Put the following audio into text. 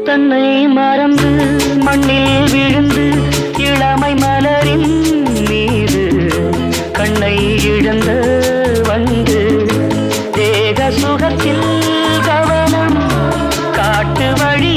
தன்னை மறந்து மண்ணில் விழுந்து இளமை மலரின் மீது கண்ணை இழந்த வந்து தேக சுகத்தில் கவனம் காட்டு வழி